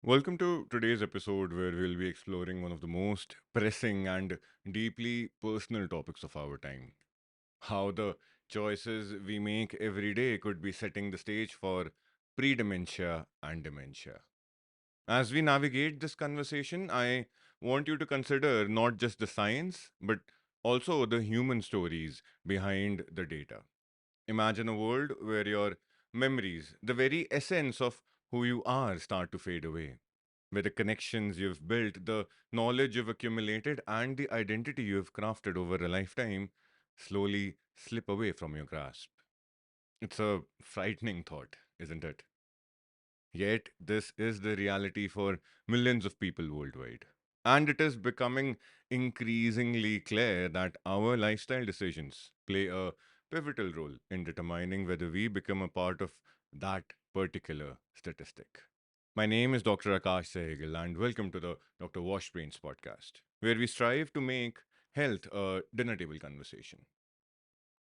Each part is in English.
Welcome to today's episode where we'll be exploring one of the most pressing and deeply personal topics of our time. How the choices we make every day could be setting the stage for pre dementia and dementia. As we navigate this conversation, I want you to consider not just the science, but also the human stories behind the data. Imagine a world where your memories, the very essence of who you are, start to fade away, where the connections you've built, the knowledge you've accumulated, and the identity you've crafted over a lifetime slowly slip away from your grasp. It's a frightening thought, isn't it? Yet, this is the reality for millions of people worldwide. And it is becoming increasingly clear that our lifestyle decisions play a pivotal role in determining whether we become a part of that particular statistic. My name is Dr. Akash Sehgal, and welcome to the Dr. Washbrains podcast, where we strive to make health a dinner table conversation.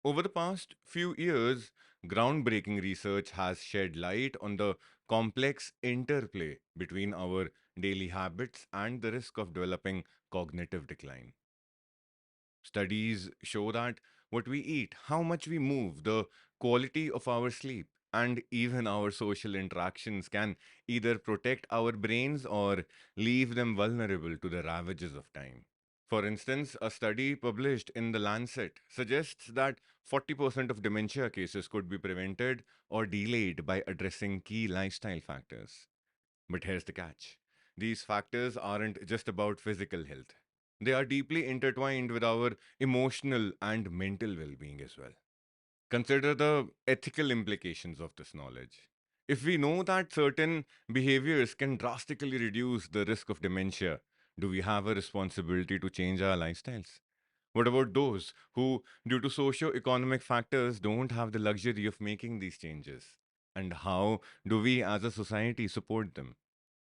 Over the past few years, groundbreaking research has shed light on the complex interplay between our daily habits and the risk of developing cognitive decline. Studies show that what we eat, how much we move, the quality of our sleep, and even our social interactions can either protect our brains or leave them vulnerable to the ravages of time. For instance, a study published in The Lancet suggests that 40% of dementia cases could be prevented or delayed by addressing key lifestyle factors. But here's the catch: these factors aren't just about physical health, they are deeply intertwined with our emotional and mental well being as well. Consider the ethical implications of this knowledge. If we know that certain behaviors can drastically reduce the risk of dementia, do we have a responsibility to change our lifestyles? What about those who, due to socio-economic factors, don't have the luxury of making these changes? And how do we as a society support them?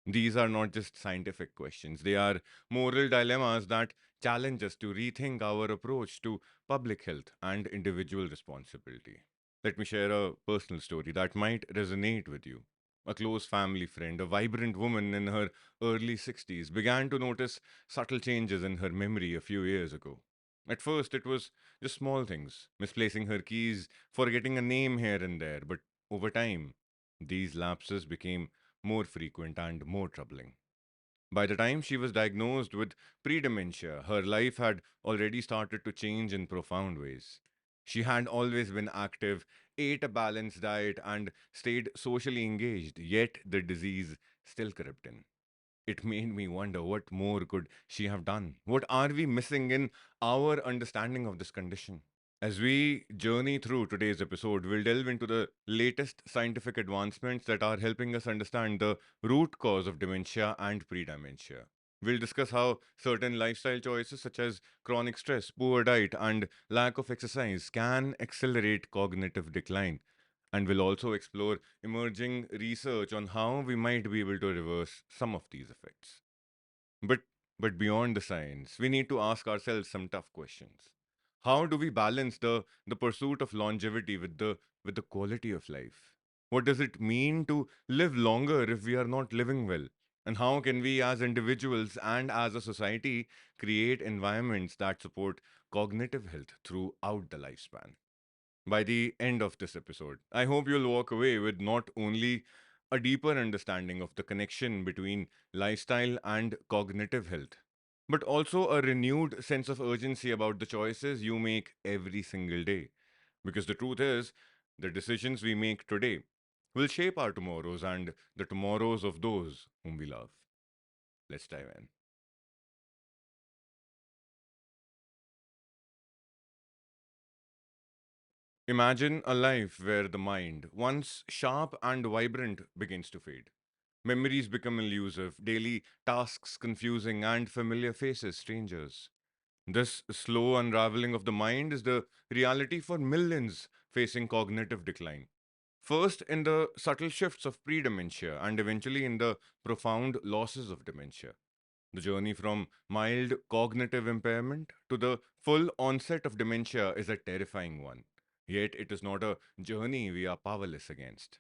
These are not just scientific questions, they are moral dilemmas that challenge us to rethink our approach to public health and individual responsibility. Let me share a personal story that might resonate with you. A close family friend, a vibrant woman in her early 60s, began to notice subtle changes in her memory a few years ago. At first, it was just small things, misplacing her keys, forgetting a name here and there, but over time, these lapses became more frequent and more troubling. By the time she was diagnosed with pre-dementia, her life had already started to change in profound ways. She had always been active, ate a balanced diet, and stayed socially engaged, yet the disease still crept in. It made me wonder, what more could she have done? What are we missing in our understanding of this condition? As we journey through today's episode, we'll delve into the latest scientific advancements that are helping us understand the root cause of dementia and pre-dementia. We'll discuss how certain lifestyle choices, such as chronic stress, poor diet, and lack of exercise, can accelerate cognitive decline. And we'll also explore emerging research on how we might be able to reverse some of these effects. But but beyond the science, we need to ask ourselves some tough questions. How do we balance the pursuit of longevity with the quality of life? What does it mean to live longer if we are not living well? And how can we as individuals and as a society create environments that support cognitive health throughout the lifespan? By the end of this episode, I hope you'll walk away with not only a deeper understanding of the connection between lifestyle and cognitive health, but also a renewed sense of urgency about the choices you make every single day. Because the truth is, the decisions we make today will shape our tomorrows and the tomorrows of those whom we love. Let's dive in. Imagine a life where the mind, once sharp and vibrant, begins to fade. Memories become elusive, daily tasks confusing, and familiar faces strangers. This slow unraveling of the mind is the reality for millions facing cognitive decline. First, in the subtle shifts of pre dementia, and eventually in the profound losses of dementia. The journey from mild cognitive impairment to the full onset of dementia is a terrifying one. Yet, it is not a journey we are powerless against.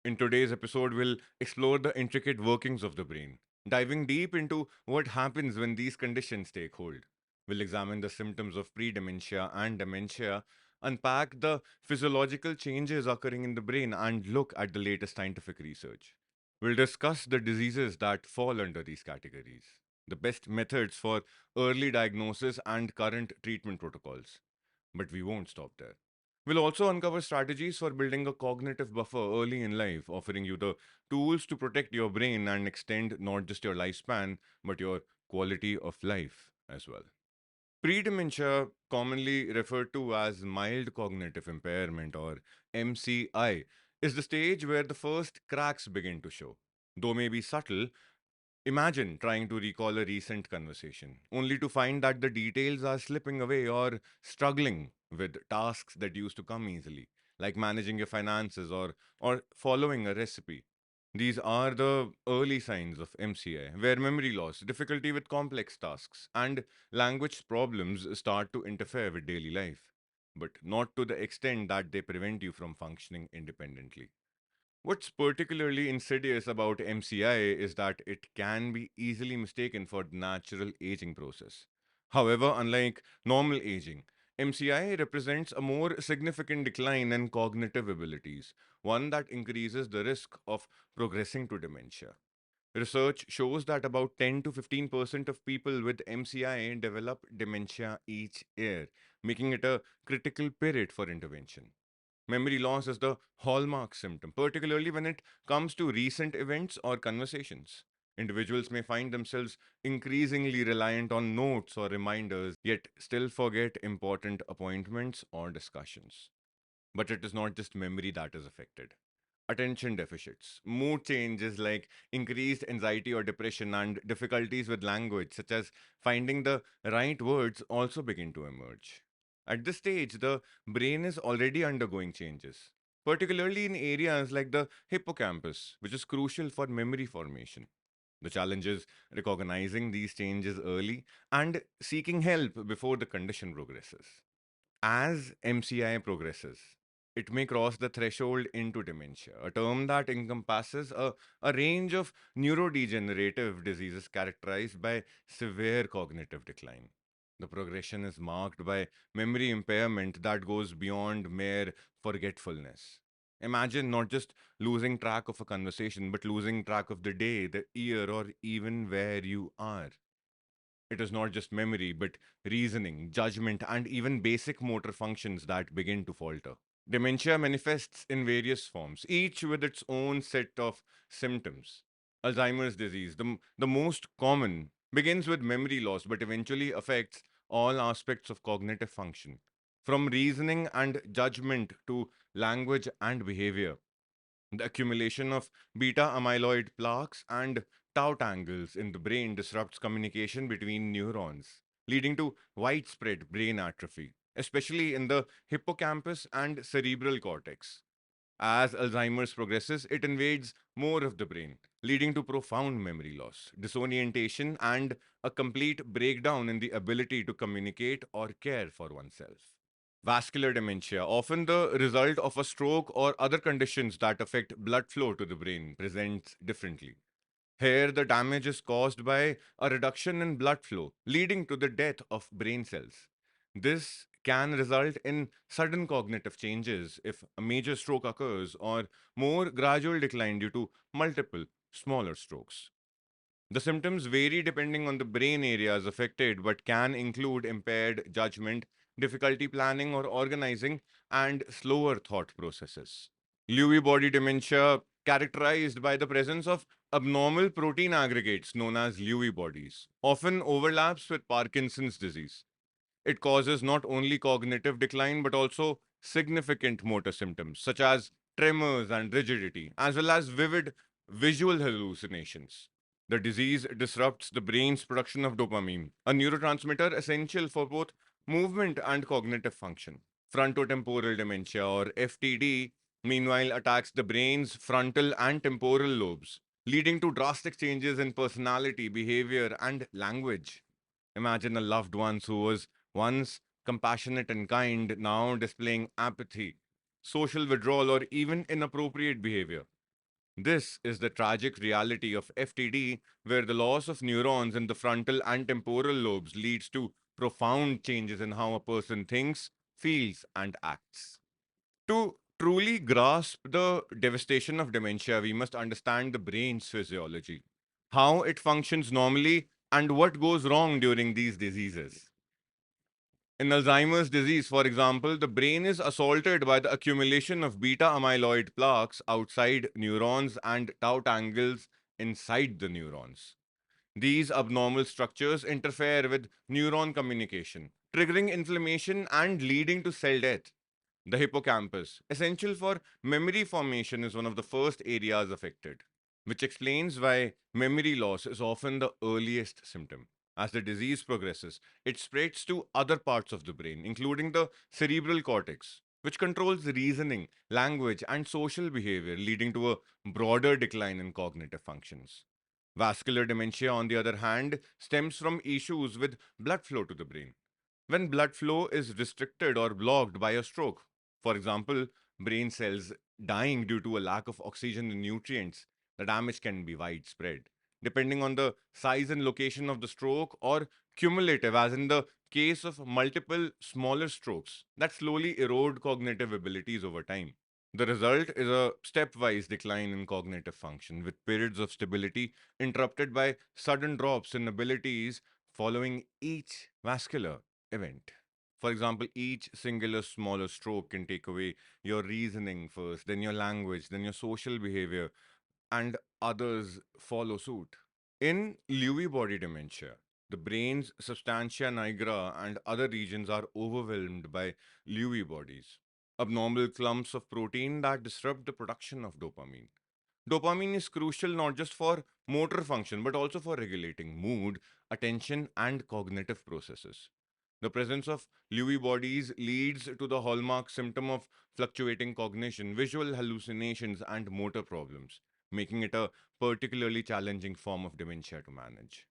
In today's episode, we'll explore the intricate workings of the brain, diving deep into what happens when these conditions take hold. We'll examine the symptoms of pre dementia and dementia, unpack the physiological changes occurring in the brain, and look at the latest scientific research. We'll discuss the diseases that fall under these categories, the best methods for early diagnosis, and current treatment protocols. But we won't stop there. We'll also uncover strategies for building a cognitive buffer early in life, offering you the tools to protect your brain and extend not just your lifespan, but your quality of life as well. Pre-dementia, commonly referred to as mild cognitive impairment or MCI, is the stage where the first cracks begin to show. Though may be subtle, imagine trying to recall a recent conversation, only to find that the details are slipping away or struggling with tasks that used to come easily, like managing your finances or following a recipe. These are the early signs of MCI, where memory loss, difficulty with complex tasks, and language problems start to interfere with daily life, but not to the extent that they prevent you from functioning independently. What's particularly insidious about MCI is that it can be easily mistaken for the natural aging process. However, unlike normal aging, MCI represents a more significant decline in cognitive abilities, one that increases the risk of progressing to dementia. Research shows that about 10 to 15% of people with MCI develop dementia each year, making it a critical period for intervention. Memory loss is the hallmark symptom, particularly when it comes to recent events or conversations. Individuals may find themselves increasingly reliant on notes or reminders, yet still forget important appointments or discussions. But it is not just memory that is affected. Attention deficits, mood changes like increased anxiety or depression, and difficulties with language, such as finding the right words, also begin to emerge. At this stage, the brain is already undergoing changes, particularly in areas like the hippocampus, which is crucial for memory formation. The challenge is recognizing these changes early and seeking help before the condition progresses. As MCI progresses, it may cross the threshold into dementia, a term that encompasses a range of neurodegenerative diseases characterized by severe cognitive decline. The progression is marked by memory impairment that goes beyond mere forgetfulness. Imagine not just losing track of a conversation, but losing track of the day, the year, or even where you are. It is not just memory, but reasoning, judgment, and even basic motor functions that begin to falter. Dementia manifests in various forms, each with its own set of symptoms. Alzheimer's disease, the most common, begins with memory loss but eventually affects all aspects of cognitive function, from reasoning and judgment to language and behavior. The accumulation of beta amyloid plaques and tau tangles in the brain disrupts communication between neurons, leading to widespread brain atrophy, especially in the hippocampus and cerebral cortex. As Alzheimer's progresses, it invades more of the brain, leading to profound memory loss, disorientation, and a complete breakdown in the ability to communicate or care for oneself. Vascular dementia, often the result of a stroke or other conditions that affect blood flow to the brain, presents differently. Here, the damage is caused by a reduction in blood flow, leading to the death of brain cells. This can result in sudden cognitive changes if a major stroke occurs, or more gradual decline due to multiple smaller strokes. The symptoms vary depending on the brain areas affected, but can include impaired judgment, difficulty planning or organizing, and slower thought processes. Lewy body dementia, characterized by the presence of abnormal protein aggregates known as Lewy bodies, often overlaps with Parkinson's disease. It causes not only cognitive decline but also significant motor symptoms such as tremors and rigidity, as well as vivid visual hallucinations. The disease disrupts the brain's production of dopamine, a neurotransmitter essential for both movement and cognitive function. Frontotemporal dementia, or FTD, meanwhile attacks the brain's frontal and temporal lobes, leading to drastic changes in personality, behavior, and language. Imagine a loved one who was once compassionate and kind, now displaying apathy, social withdrawal, or even inappropriate behavior. This is the tragic reality of FTD, where the loss of neurons in the frontal and temporal lobes leads to profound changes in how a person thinks, feels, and acts. To truly grasp the devastation of dementia, we must understand the brain's physiology, how it functions normally, and what goes wrong during these diseases. In Alzheimer's disease, for example, the brain is assaulted by the accumulation of beta amyloid plaques outside neurons and tau tangles inside the neurons. These abnormal structures interfere with neuron communication, triggering inflammation and leading to cell death. The hippocampus, essential for memory formation, is one of the first areas affected, which explains why memory loss is often the earliest symptom. As the disease progresses, it spreads to other parts of the brain, including the cerebral cortex, which controls reasoning, language, and social behavior, leading to a broader decline in cognitive functions. Vascular dementia, on the other hand, stems from issues with blood flow to the brain. When blood flow is restricted or blocked by a stroke, for example, brain cells dying due to a lack of oxygen and nutrients, the damage can be widespread. Depending on the size and location of the stroke, or cumulative, as in the case of multiple smaller strokes that slowly erode cognitive abilities over time. The result is a stepwise decline in cognitive function, with periods of stability interrupted by sudden drops in abilities following each vascular event. For example, each singular smaller stroke can take away your reasoning first, then your language, then your social behavior, and others follow suit. In Lewy body dementia, the brain's substantia nigra and other regions are overwhelmed by Lewy bodies, abnormal clumps of protein that disrupt the production of dopamine. Dopamine is crucial not just for motor function but also for regulating mood, attention, and cognitive processes. The presence of Lewy bodies leads to the hallmark symptom of fluctuating cognition, visual hallucinations, and motor problems, making it a particularly challenging form of dementia to manage.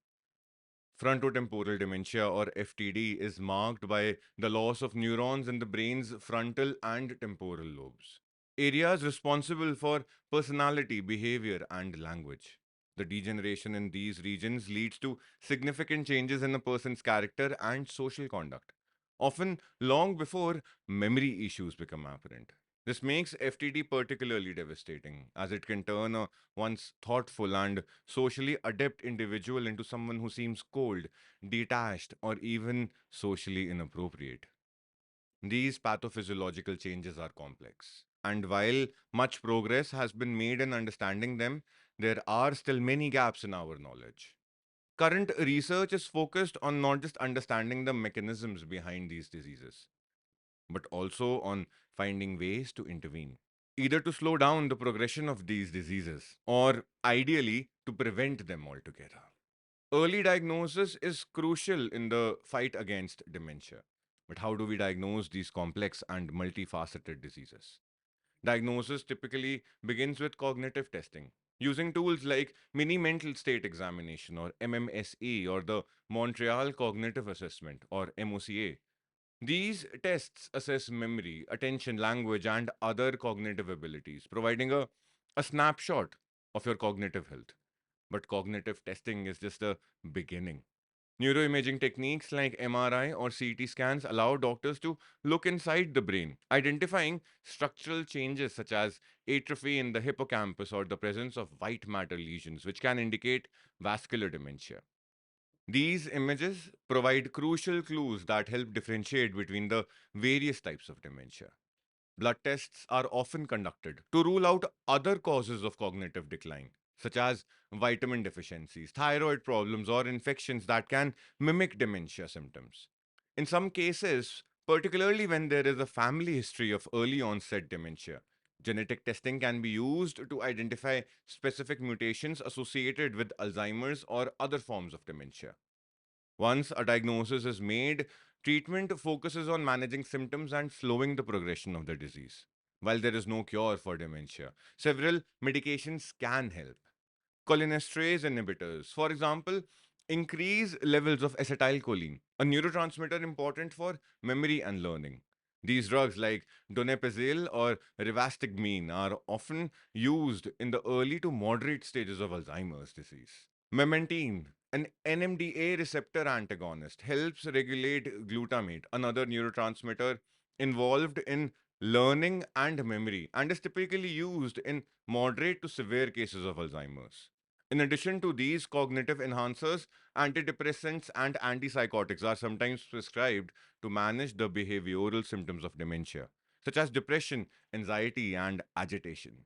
Frontotemporal dementia, or FTD, is marked by the loss of neurons in the brain's frontal and temporal lobes, areas responsible for personality, behavior, and language. The degeneration in these regions leads to significant changes in a person's character and social conduct, often long before memory issues become apparent. This makes FTD particularly devastating, as it can turn a once thoughtful and socially adept individual into someone who seems cold, detached, or even socially inappropriate. These pathophysiological changes are complex. And while much progress has been made in understanding them, there are still many gaps in our knowledge. Current research is focused on not just understanding the mechanisms behind these diseases, but also on finding ways to intervene, either to slow down the progression of these diseases or ideally to prevent them altogether. Early diagnosis is crucial in the fight against dementia. But how do we diagnose these complex and multifaceted diseases? Diagnosis typically begins with cognitive testing, using tools like Mini Mental State Examination, or MMSE, or the Montreal Cognitive Assessment, or MOCA. These tests assess memory, attention, language, and other cognitive abilities, providing a snapshot of your cognitive health. But cognitive testing is just the beginning. Neuroimaging techniques like MRI or CT scans allow doctors to look inside the brain, identifying structural changes such as atrophy in the hippocampus or the presence of white matter lesions, which can indicate vascular dementia. These images provide crucial clues that help differentiate between the various types of dementia. Blood tests are often conducted to rule out other causes of cognitive decline, such as vitamin deficiencies, thyroid problems, or infections that can mimic dementia symptoms. In some cases, particularly when there is a family history of early onset dementia, genetic testing can be used to identify specific mutations associated with Alzheimer's or other forms of dementia. Once a diagnosis is made, treatment focuses on managing symptoms and slowing the progression of the disease. While there is no cure for dementia, several medications can help. Cholinesterase inhibitors, for example, increase levels of acetylcholine, a neurotransmitter important for memory and learning. These drugs, like donepezil or rivastigmine, are often used in the early to moderate stages of Alzheimer's disease. Memantine, an NMDA receptor antagonist, helps regulate glutamate, another neurotransmitter involved in learning and memory, and is typically used in moderate to severe cases of Alzheimer's. In addition to these cognitive enhancers, antidepressants and antipsychotics are sometimes prescribed to manage the behavioral symptoms of dementia, such as depression, anxiety, and agitation.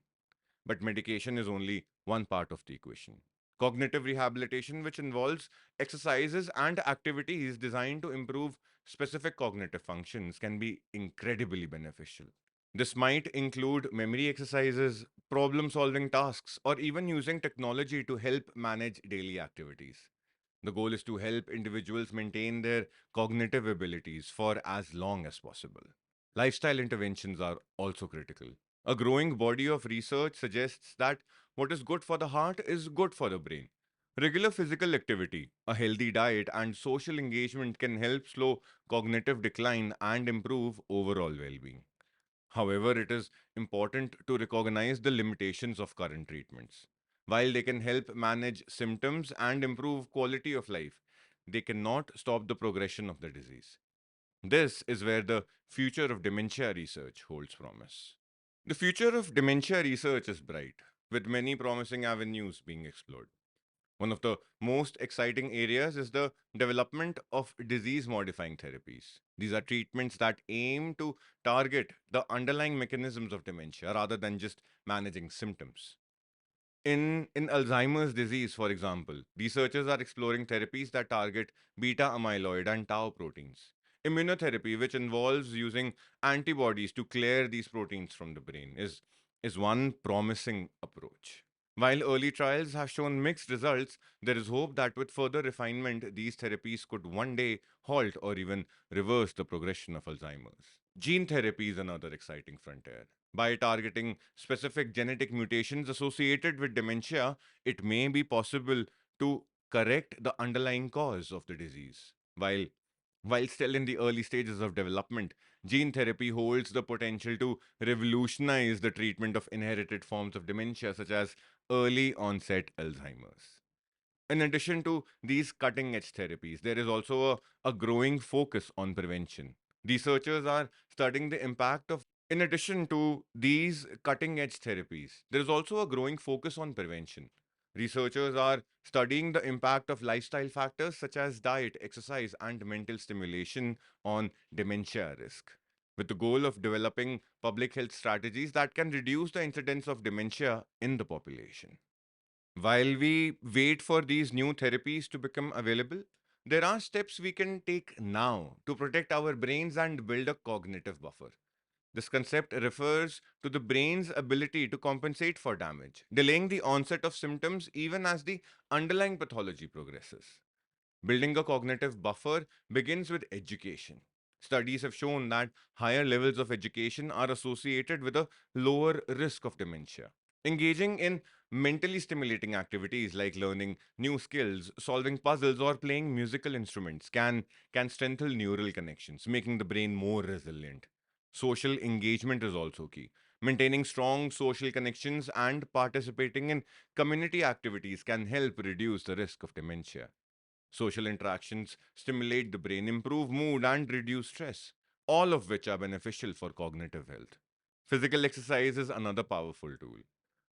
But medication is only one part of the equation. Cognitive rehabilitation, which involves exercises and activities designed to improve specific cognitive functions, can be incredibly beneficial. This might include memory exercises, problem solving tasks, or even using technology to help manage daily activities. The goal is to help individuals maintain their cognitive abilities for as long as possible. Lifestyle interventions are also critical. A growing body of research suggests that what is good for the heart is good for the brain. Regular physical activity, a healthy diet, and social engagement can help slow cognitive decline and improve overall well being. However, it is important to recognize the limitations of current treatments. While they can help manage symptoms and improve quality of life, they cannot stop the progression of the disease. This is where the future of dementia research holds promise. The future of dementia research is bright, with many promising avenues being explored. One of the most exciting areas is the development of disease modifying therapies. These are treatments that aim to target the underlying mechanisms of dementia rather than just managing symptoms. In Alzheimer's disease, for example, researchers are exploring therapies that target beta amyloid and tau proteins. Immunotherapy, which involves using antibodies to clear these proteins from the brain, is one promising approach. While early trials have shown mixed results, there is hope that with further refinement, these therapies could one day halt or even reverse the progression of Alzheimer's. Gene therapy is another exciting frontier. By targeting specific genetic mutations associated with dementia, it may be possible to correct the underlying cause of the disease. While still in the early stages of development, gene therapy holds the potential to revolutionize the treatment of inherited forms of dementia, such as early onset Alzheimer's. In addition to these cutting edge therapies, there is also a growing focus on prevention. Researchers are studying the impact of, in addition to these cutting edge therapies, there is also a growing focus on prevention. Researchers are studying the impact of lifestyle factors such as diet, exercise, and mental stimulation on dementia risk, with the goal of developing public health strategies that can reduce the incidence of dementia in the population. While we wait for these new therapies to become available, there are steps we can take now to protect our brains and build a cognitive buffer. This concept refers to the brain's ability to compensate for damage, delaying the onset of symptoms even as the underlying pathology progresses. Building a cognitive buffer begins with education. Studies have shown that higher levels of education are associated with a lower risk of dementia. Engaging in mentally stimulating activities like learning new skills, solving puzzles, or playing musical instruments can strengthen neural connections, making the brain more resilient. Social engagement is also key. Maintaining strong social connections and participating in community activities can help reduce the risk of dementia. Social interactions stimulate the brain, improve mood, and reduce stress, all of which are beneficial for cognitive health. Physical exercise is another powerful tool.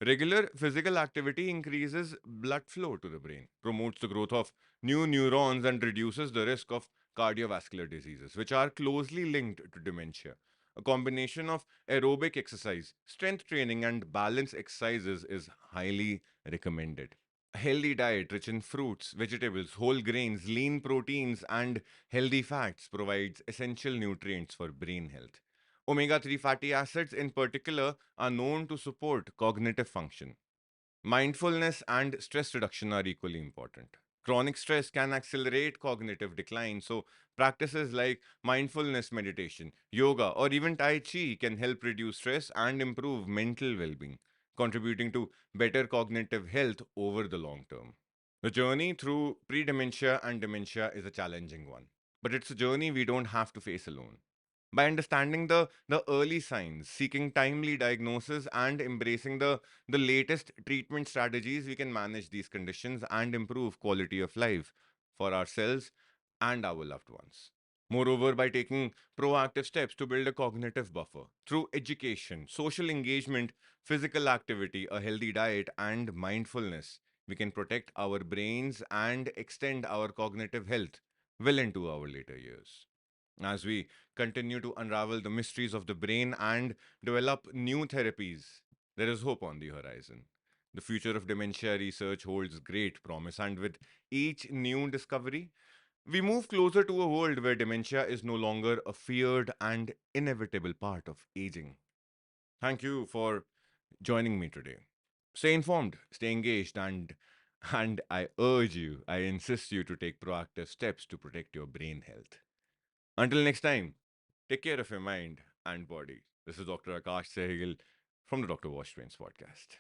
Regular physical activity increases blood flow to the brain, promotes the growth of new neurons, and reduces the risk of cardiovascular diseases, which are closely linked to dementia. A combination of aerobic exercise, strength training, and balance exercises is highly recommended. A healthy diet rich in fruits, vegetables, whole grains, lean proteins, and healthy fats provides essential nutrients for brain health. Omega 3 fatty acids, in particular, are known to support cognitive function. Mindfulness and stress reduction are equally important. Chronic stress can accelerate cognitive decline, so practices like mindfulness meditation, yoga, or even Tai Chi can help reduce stress and improve mental well being, contributing to better cognitive health over the long term. The journey through pre dementia and dementia is a challenging one, but it's a journey we don't have to face alone. By understanding the early signs, seeking timely diagnosis, and embracing the latest treatment strategies, we can manage these conditions and improve quality of life for ourselves and our loved ones. Moreover, by taking proactive steps to build a cognitive buffer through education, social engagement, physical activity, a healthy diet, and mindfulness, we can protect our brains and extend our cognitive health well into our later years. As we continue to unravel the mysteries of the brain and develop new therapies, there is hope on the horizon. The future of dementia research holds great promise, and with each new discovery, we move closer to a world where dementia is no longer a feared and inevitable part of aging. Thank you for joining me today. Stay informed, stay engaged, and I urge you, I insist you to take proactive steps to protect your brain health. Until next time, take care of your mind and body. This is Dr. Akash Sehgal from the Dr. Wash Trains podcast.